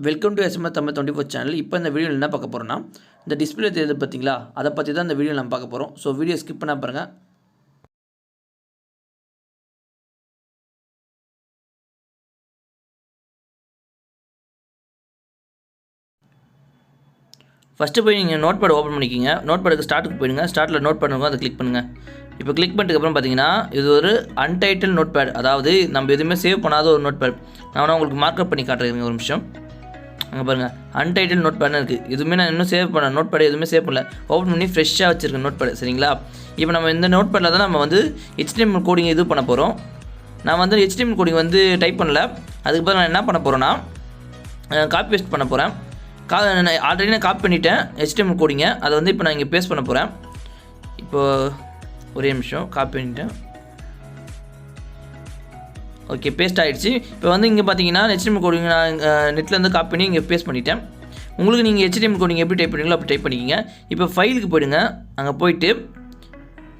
Welcome to SMS Tamil 24 channel. இப்போ இந்த வீடியோவில் என்ன பார்க்க போகிறோம்னா, இந்த டிஸ்பிளே தெரியுது பார்த்தீங்களா, அதை பற்றி தான் இந்த வீடியோ நம்ம பார்க்க போகிறோம். ஸோ வீடியோ ஸ்கிப் பண்ண பாருங்கள். ஃபஸ்ட்டு போய் நீங்கள் நோட்பேட் ஓப்பன் பண்ணிக்கிங்க. நோட்பேடுக்கு ஸ்டார்ட்டுக்கு போயிடுங்க. ஸ்டார்ட்டில் நோட் பண்ணுங்க, அதை கிளிக் பண்ணுங்கள். இப்போ கிளிக் பண்ணிட்டுக்கப்புறம் பார்த்தீங்கன்னா இது ஒரு அன்டைட்டில் நோட்பேட், அதாவது நம்ம எதுவுமே சேவ் பண்ணாத ஒரு நோட்பேட். நான் உங்களுக்கு மார்க்கப் பண்ணி காட்டுறேங்க ஒரு நிமிஷம். அங்கே பாருங்கள், அன்டைட்டில் நோட்பேட்னு இருக்குது. எதுவுமே நான் இன்னும் சேவ் பண்ண நோட்பேட் எதுவுமே சேவ் பண்ணல. ஓப்பன் பண்ணி ஃப்ரெஷ்ஷாக வச்சுருக்கேன் நோட்பேட். சரிங்களா? இப்போ நம்ம இந்த நோட்பேடில் தான் நம்ம வந்து HTML கோடிங் இது பண்ண போகிறோம். நான் வந்து HTML கோடிங் வந்து டைப் பண்ணல. அதுக்கு பதில் நான் என்ன பண்ண போகிறேன்னா, காப்பி பேஸ்ட் பண்ண போகிறேன். ஆல்ரெடி நான் காப்பி பண்ணிட்டேன் HTML கோடிங்கை. அதை வந்து இப்போ நான் இங்கே பேஸ்ட் பண்ண போகிறேன். இப்போது ஒரே நிமிஷம், காப்பி பண்ணிட்டேன். ஓகே, பேஸ்ட் ஆகிடுச்சு. இப்போ வந்து இங்கே பார்த்தீங்கன்னா HTML கோடிங் நான் நெட்லேருந்து காப்பி பண்ணி இங்கே பேஸ்ட் பண்ணிட்டேன். உங்களுக்கு நீங்கள் HTML கோடிங் எப்படி டைப் பண்ணுறீங்களோ அப்படி டைப் பண்ணிக்கிங்க. இப்போ ஃபைலுக்கு போயிடுங்க. அங்கே போயிட்டு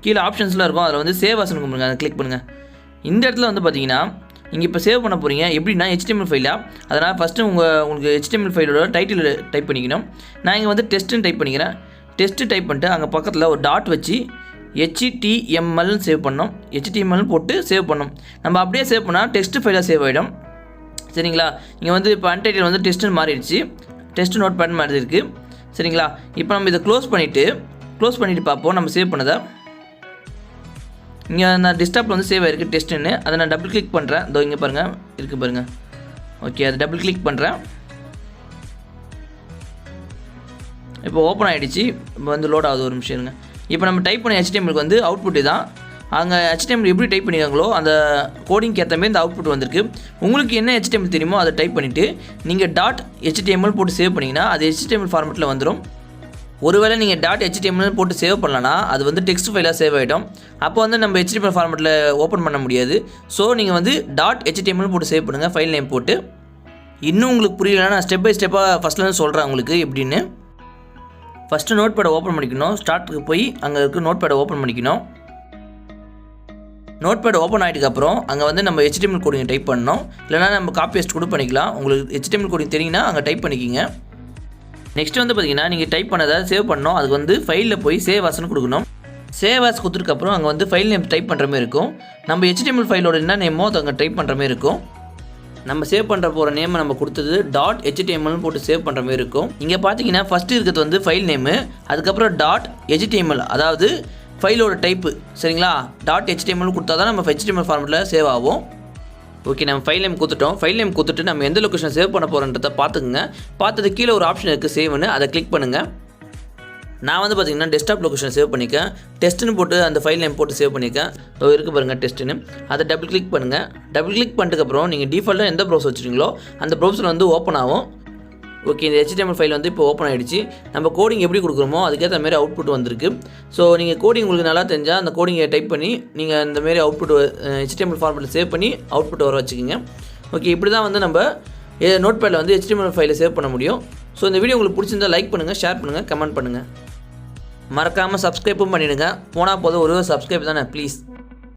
கீழே ஆப்ஷன்ஸ்லாம் இருக்கும், அதில் வந்து சேவ் ஆசன் கொடுங்க, அதை கிளிக் பண்ணுங்கள். இந்த இடத்துல வந்து பார்த்தீங்கன்னா நீங்கள் இப்போ சேவ் பண்ண போகிறீங்க எப்படின்னா HTML ஃபைலாக. அதனால் ஃபஸ்ட்டு உங்களுக்கு HTML ஃபைலோட டைட்டில் டைப் பண்ணிக்கணும். நான் இங்கே வந்து டெஸ்ட்டுன்னு டைப் பண்ணிக்கிறேன். டெஸ்ட்டு டைப் பண்ணிட்டு அங்கே பக்கத்தில் ஒரு டாட் வச்சு HTML சேவ் பண்ணோம். HTML போட்டு சேவ் பண்ணோம். நம்ம அப்படியே சேவ் பண்ணால் டெக்ஸ்ட் ஃபைலாக சேவ் ஆகிடும். சரிங்களா? இங்கே வந்து இப்போ அன்டைட்டில் வந்து டெஸ்ட்டுன்னு மாறிடுச்சு. டெஸ்ட் நோட் பேட் மாதிரி இருக்குது. சரிங்களா? இப்போ நம்ம இதை க்ளோஸ் பண்ணிவிட்டு பார்ப்போம் நம்ம சேவ் பண்ணதை. இங்கே நான் டெஸ்க்டாப்பில் வந்து சேவ் ஆகிருக்கு டெஸ்ட்டுன்னு. அதை நான் டபுள் கிளிக் பண்ணுறேன். இதோ இங்கே பாருங்கள், இருக்குது பாருங்கள். ஓகே, அதை டபுள் கிளிக் பண்ணுறேன். இப்போ ஓப்பன் ஆகிடுச்சு. இப்போ வந்து லோட் ஆகுது, ஒரு நிமிஷம் இருங்க. இப்போ நம்ம டைப் பண்ண HTML வந்து அவுட்புட்டு தான். அங்கே HTML எப்படி டைப் பண்ணிக்காங்களோ அந்த கோடிங்க்கு ஏற்ற மாதிரி இந்த அவுட்புட் வந்திருக்கு. உங்களுக்கு என்ன HTML தெரியுமோ அதை டைப் பண்ணிவிட்டு நீங்கள் .html போட்டு சேவ் பண்ணிங்கன்னா அது HTML ஃபார்மெட்டில் வந்துடும். ஒருவேளை நீங்கள் .html போட்டு சேவ் பண்ணலன்னா அது வந்து டெக்ஸ்ட் ஃபைலாக சேவ் ஆகிடும். அப்போ வந்து நம்ம HTML ஃபார்மெட்டில் ஓப்பன் பண்ண முடியாது. ஸோ நீங்கள் வந்து .html போட்டு சேவ் பண்ணுங்கள், ஃபைல் நேம் போட்டு. இன்னும் உங்களுக்கு புரியலன்னா நான் ஸ்டெப் பை ஸ்டெப்பாக ஃபஸ்ட்லேருந்து சொல்கிறேன் உங்களுக்கு எப்படின்னு. ஃபஸ்ட்டு நோட்பேடை ஓப்பன் பண்ணிக்கணும். ஸ்டார்ட்டுக்கு போய் அங்கே இருக்க நோட்பேடை ஓப்பன் பண்ணிக்கணும். நோட்பேட் ஓப்பன் ஆகிட்டுக்கப்புறம் அங்கே வந்து நம்ம HTML கோடிங் டைப் பண்ணணும். இல்லைனா நம்ம காப்பி பேஸ்ட் கூட பண்ணிக்கலாம். உங்களுக்கு HTML கோடிங் தெரியுங்கன்னா அங்கே டைப் பண்ணிக்கிங்க. நெக்ஸ்ட் வந்து பார்த்தீங்கன்னா நீங்கள் டைப் பண்ணதை சேவ் பண்ணணும். அதுக்கு வந்து ஃபைலில் போய் சேவ் ஆஸ்ன்னு கொடுக்கணும். சேவ் ஆஸ் கொடுத்துருக்கப்புறம் அங்கே வந்து ஃபைல் நேம் டைப் பண்ணுற மாதிரி இருக்கும். நம்ம HTML ஃபைலோட என்ன நேமோ அதை அங்கே டைப் பண்ணுற மாதிரி இருக்கும். நம்ம சேவ் பண்ணுற போகிற நேமை நம்ம கொடுத்தது .html போட்டு சேவ் பண்ணுற மாதிரி இருக்கும். இங்கே பார்த்தீங்கன்னா ஃபஸ்ட்டு இருக்கிறது வந்து ஃபைல் நேமு, அதுக்கப்புறம் .html அதாவது ஃபைலோட டைப்பு. சரிங்களா? .html கொடுத்தா தான் நம்ம HTML ஃபார்மெட்டில் சேவ் ஆகும். ஓகே, நம்ம ஃபைல் நேம் கொடுத்துட்டோம். ஃபைல் நேம் கொடுத்துட்டு நம்ம எந்த லொக்கேஷன் சேவ் பண்ண போகிறோன்றதை பார்த்துக்குங்க. பார்த்தது கீழே ஒரு ஆப்ஷன் இருக்குது சேவ்னு, அதை கிளிக் பண்ணுங்கள். நான் வந்து பார்த்தீங்கன்னா டெஸ்க்டாப் லொக்கேஷன் சேவ் பண்ணிக்கேன். டெஸ்ட்டுன்னு போட்டு அந்த ஃபைல் நேம் போட்டு சேவ் பண்ணிக்கேன். இருக்குது பாருங்கள் டெஸ்ட்டுன்னு. அதை டபுள் கிளிக் பண்ணுங்கள். டபுள் கிளிக் பண்ணிட்டுக்கப்புறம் நீங்கள் டிஃபால்ட்டாக எந்த ப்ரௌசர் வச்சுருக்கீங்களோ அந்த ப்ரௌசர் வந்து ஓப்பன் ஆகும். ஓகே, இந்த HTML ஃபைல் வந்து இப்போ ஓப்பன் ஆகிடுச்சு. நம்ம கோடிங் எப்படி கொடுக்குறோமோ அதுக்கேற்ற மாதிரி அவுட்புட் வந்திருக்கு. ஸோ நீங்கள் கோடிங் உங்களுக்கு நல்லா தெரிஞ்சால் அந்த கோடிங்கை டைப் பண்ணி நீங்கள் இந்தமாரி அவுட்புட் HTML ஃபார்மெட்டில் சேவ் பண்ணி அவுட்புட் வர வச்சுக்கோங்க. ஓகே, இப்படி தான் வந்து நம்ம நோட்பேடில் வந்து HTML ஃபைலை சேவ் பண்ண முடியும். ஸோ இந்த வீடியோ உங்களுக்கு பிடிச்சிருந்தால் லைக் பண்ணுங்கள், ஷேர் பண்ணுங்கள், கமெண்ட் பண்ணுங்கள். மறக்காமல் சப்ஸ்கிரைப்பும் பண்ணிவிடுங்க. போனால் போதும், ஒரு சப்ஸ்கிரைப் தானே, ப்ளீஸ்.